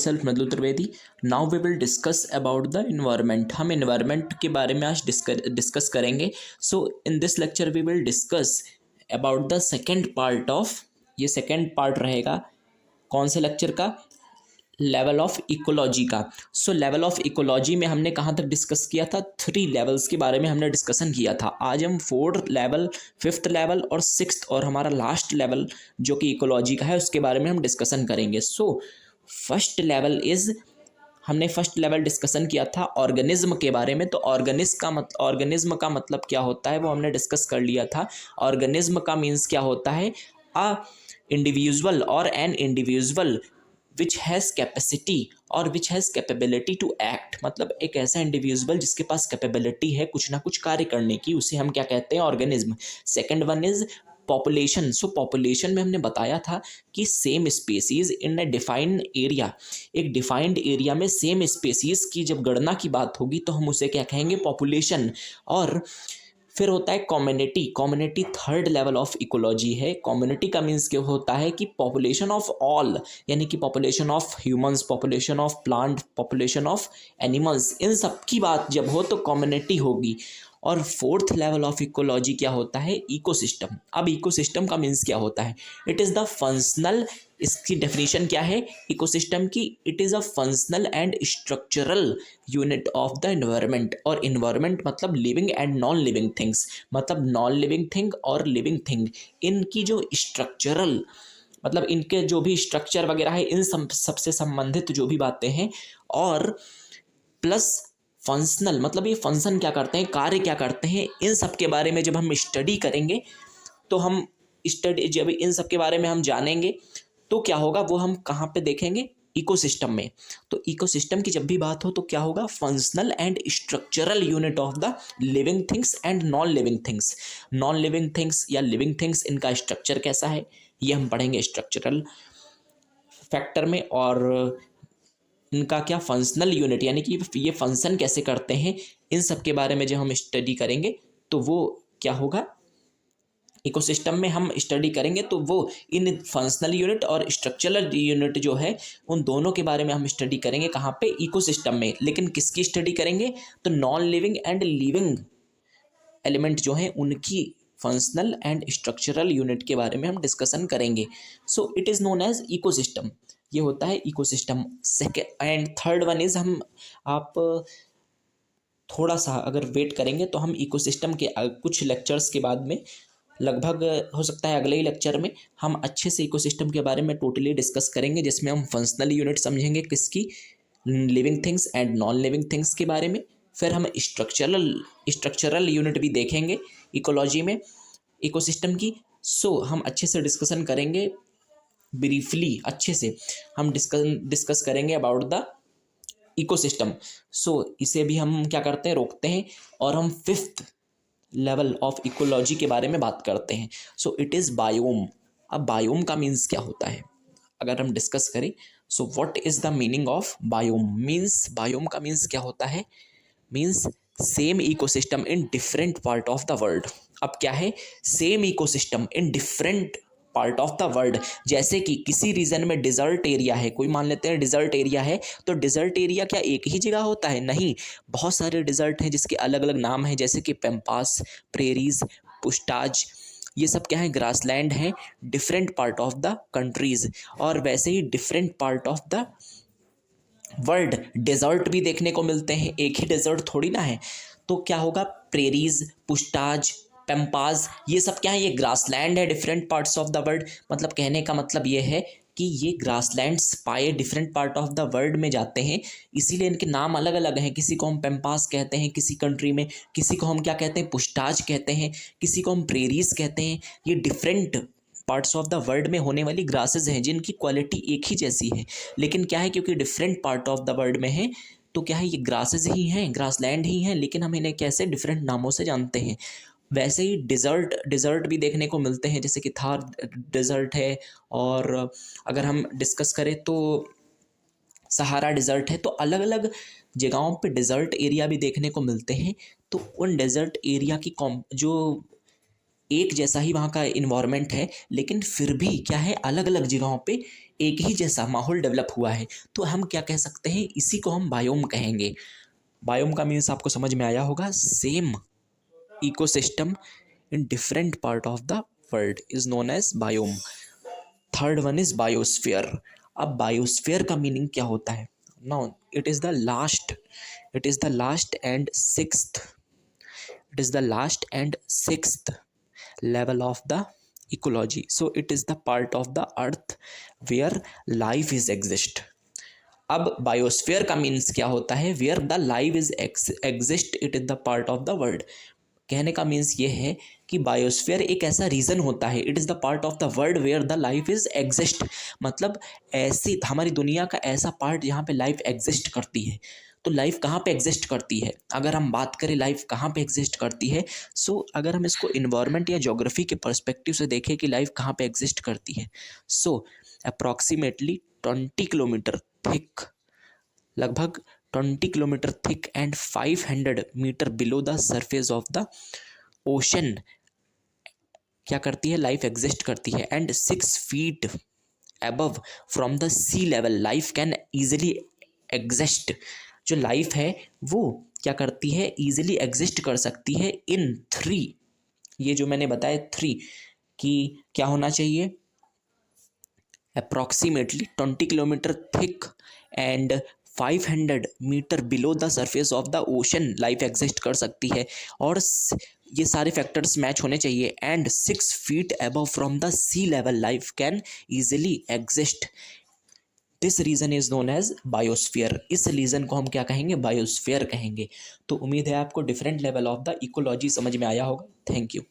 Self Madhu Trivedi. Now we will discuss about the environment. हम environment के बारे में आज डिस्कस करेंगे। So in this lecture we will discuss about the second part of, ये second part रहेगा कौन से लेक्चर का, लेवल ऑफ इकोलॉजी का। सो लेवल ऑफ इकोलॉजी में हमने कहाँ तक डिस्कस किया था, 3 लेवल्स के बारे में हमने डिस्कशन किया था। आज हम 4th लेवल, 5th लेवल और 6th और हमारा लास्ट लेवल जो कि इकोलॉजी का है उसके बारे में हम डिस्कशन करेंगे। सो फर्स्ट लेवल इज, हमने फर्स्ट लेवल डिस्कशन किया था ऑर्गेनिज्म के बारे में। तो ऑर्गेनिज्म का मतलब क्या होता है वो हमने डिस्कस कर लिया था। ऑर्गेनिज्म का मीन्स क्या होता है, अ इंडिविजुअल और an individual which has capacity और which has capability to act. मतलब एक ऐसा इंडिविजुअल जिसके पास कैपेबिलिटी है कुछ ना कुछ कार्य करने की, उसे हम क्या कहते हैं, organism. Second one is population. So population में हमने बताया था कि same species in A defined area, एक डिफाइंड एरिया में सेम स्पेसीज की जब गणना की बात होगी तो हम उसे क्या कहेंगे, पॉपुलेशन। और फिर होता है community. Community third level of ecology है। कम्युनिटी का मीन्स क्या होता है कि पॉपुलेशन ऑफ ऑल, यानी कि population of humans, population of plant, population of animals, इन सब की बात जब हो तो कम्युनिटी होगी। और 4th लेवल ऑफ इकोलॉजी क्या होता है, इकोसिस्टम। अब इकोसिस्टम का मीन्स क्या होता है, इट इज़ द फंक्शनल, इसकी डेफिनेशन क्या है इकोसिस्टम की, it is a functional and structural unit of the environment. और इन्वायरमेंट मतलब living and non living things, मतलब नॉन लिविंग थिंग और लिविंग थिंग, इनकी जो स्ट्रक्चरल, मतलब इनके जो भी स्ट्रक्चर वगैरह है, इन सबसे संबंधित जो भी बातें हैं, और प्लस फंक्शनल, मतलब ये फंक्शन क्या करते हैं, कार्य क्या करते हैं, इन सब के बारे में जब हम स्टडी करेंगे तो हम जब इन सब के बारे में हम जानेंगे तो क्या होगा, वो हम कहाँ पे देखेंगे, इकोसिस्टम में। तो इकोसिस्टम की जब भी बात हो तो क्या होगा, functional and structural unit of the living things and non living things. Non living things या लिविंग थिंग्स, इनका स्ट्रक्चर कैसा है ये हम पढ़ेंगे स्ट्रक्चरल फैक्टर में। और इनका क्या फंक्शनल यूनिट, यानी कि ये फंक्शन कैसे करते हैं, इन सब के बारे में जब हम स्टडी करेंगे तो वो क्या होगा, इकोसिस्टम में हम स्टडी करेंगे तो वो इन फंक्शनल यूनिट और स्ट्रक्चरल यूनिट जो है उन दोनों के बारे में हम स्टडी करेंगे। कहाँ पे, इकोसिस्टम में। लेकिन किसकी स्टडी करेंगे, तो non living and living element जो हैं उनकी फंक्शनल एंड स्ट्रक्चरल यूनिट के बारे में हम डिस्कशन करेंगे। So it is known as ecosystem, ये होता है ecosystem. Second and third one is, हम आप थोड़ा सा अगर वेट करेंगे तो हम इकोसिस्टम के कुछ लेक्चर्स के बाद में, लगभग हो सकता है अगले ही लेक्चर में, हम अच्छे से इकोसिस्टम के बारे में टोटली डिस्कस करेंगे, जिसमें हम फंक्शनल यूनिट समझेंगे किसकी, living things and non living things के बारे में। फिर हम स्ट्रक्चरल यूनिट भी देखेंगे इकोलॉजी में, इकोसिस्टम की। सो हम अच्छे से डिस्कशन करेंगे, ब्रीफली अच्छे से हम डिस्कस करेंगे अबाउट द इकोसिस्टम। सो इसे भी हम क्या करते हैं, रोकते हैं, और हम 5th लेवल ऑफ इकोलॉजी के बारे में बात करते हैं। सो इट इज़ बायोम। अब बायोम का मीन्स क्या होता है अगर हम डिस्कस करें, so what is the meaning of biome. Means, biome का मीन्स क्या होता है, means same ecosystem in different part of the world. अब क्या है, same ecosystem in different part of the world. जैसे कि किसी रीजन में डिजर्ट एरिया है, कोई मान लेते हैं डिजर्ट एरिया है, तो डिजर्ट एरिया क्या एक ही जगह होता है, नहीं, बहुत सारे डिजर्ट हैं जिसके अलग अलग नाम हैं, जैसे कि पेम्पास, प्रेरीज, पुस्ताज, ये सब क्या है, ग्रासलैंड हैं, different part of the countries. और वैसे ही different part of the world desert भी देखने को मिलते हैं, एक ही डेजर्ट थोड़ी ना है। तो क्या होगा, प्रेरीज, पुस्ताज, पेम्पाज, ये सब क्या है, ये ग्रासलैंड है different parts of the world. मतलब कहने का मतलब ये है कि ये ग्रासलैंड्स पाए different part of the world में जाते हैं, इसीलिए इनके नाम अलग अलग हैं। किसी को हम पेम्पास कहते हैं किसी कंट्री में, किसी को हम क्या कहते हैं, पुस्ताज कहते हैं, किसी को हम प्रेरीज कहते हैं। ये different parts of the world में होने वाली ग्रासेस हैं जिनकी क्वालिटी एक ही जैसी है, लेकिन क्या है, क्योंकि different part of the world में है तो क्या है, ये ग्रासेस ही हैं, ग्रासलैंड ही हैं, लेकिन हम इन्हें कैसे डिफरेंट नामों से जानते हैं। वैसे ही डिज़र्ट भी देखने को मिलते हैं, जैसे कि थार डिज़र्ट है, और अगर हम डिस्कस करें तो सहारा डिज़र्ट है। तो अलग अलग जगहों पे डिज़र्ट एरिया भी देखने को मिलते हैं। तो उन डेजर्ट एरिया की जो एक जैसा ही वहाँ का इन्वायरमेंट है, लेकिन फिर भी क्या है, अलग अलग जगहों पे एक ही जैसा माहौल डेवलप हुआ है, तो हम क्या कह सकते हैं, इसी को हम बायोम कहेंगे। बायोम का मीन्स आपको समझ में आया होगा, same ecosystem in different part of the world is known as biome. Third one is biosphere. अब बायोस्फीयर का मीनिंग क्या होता है? Now it is the last, it is the last and sixth, it is the last and sixth level of the ecology. So it is the part of the earth where life is exist. अब biosphere का means क्या होता है? Where the life is exist, it is the part of the world. कहने का means ये है कि बायोस्फीयर एक ऐसा रीजन होता है, it is the part of the world where the life is exist, मतलब ऐसी हमारी दुनिया का ऐसा पार्ट जहाँ पे लाइफ एग्जिस्ट करती है। तो लाइफ कहाँ पे एग्जिस्ट करती है? अगर हम बात करें लाइफ कहाँ पे एग्जिस्ट करती है, सो अगर हम इसको इन्वायरमेंट या ज्योग्राफी के पर्सपेक्टिव से देखें कि लाइफ कहाँ पे एग्जिस्ट करती है, सो अप्रॉक्सीमेटली 20 किलोमीटर थिक, लगभग 20 kilometre thick and 500 metre below the surface of the ocean क्या करती है? लाइफ एग्जिस्ट करती है। And 6 feet above from the sea level life can easily exist. जो लाइफ है वो क्या करती है? ईजिली एग्जिस्ट कर सकती है इन 3, ये जो मैंने बताया 3 कि क्या होना चाहिए, approximately 20 kilometre thick and 500 metre below the surface of the ocean life exist कर सकती है, और ये सारे फैक्टर्स मैच होने चाहिए। And 6 feet above from the sea level life can easily exist. This region is known as biosphere. इस region को हम क्या कहेंगे? बायोस्फीयर कहेंगे। तो उम्मीद है आपको different level of the ecology समझ में आया होगा। Thank you.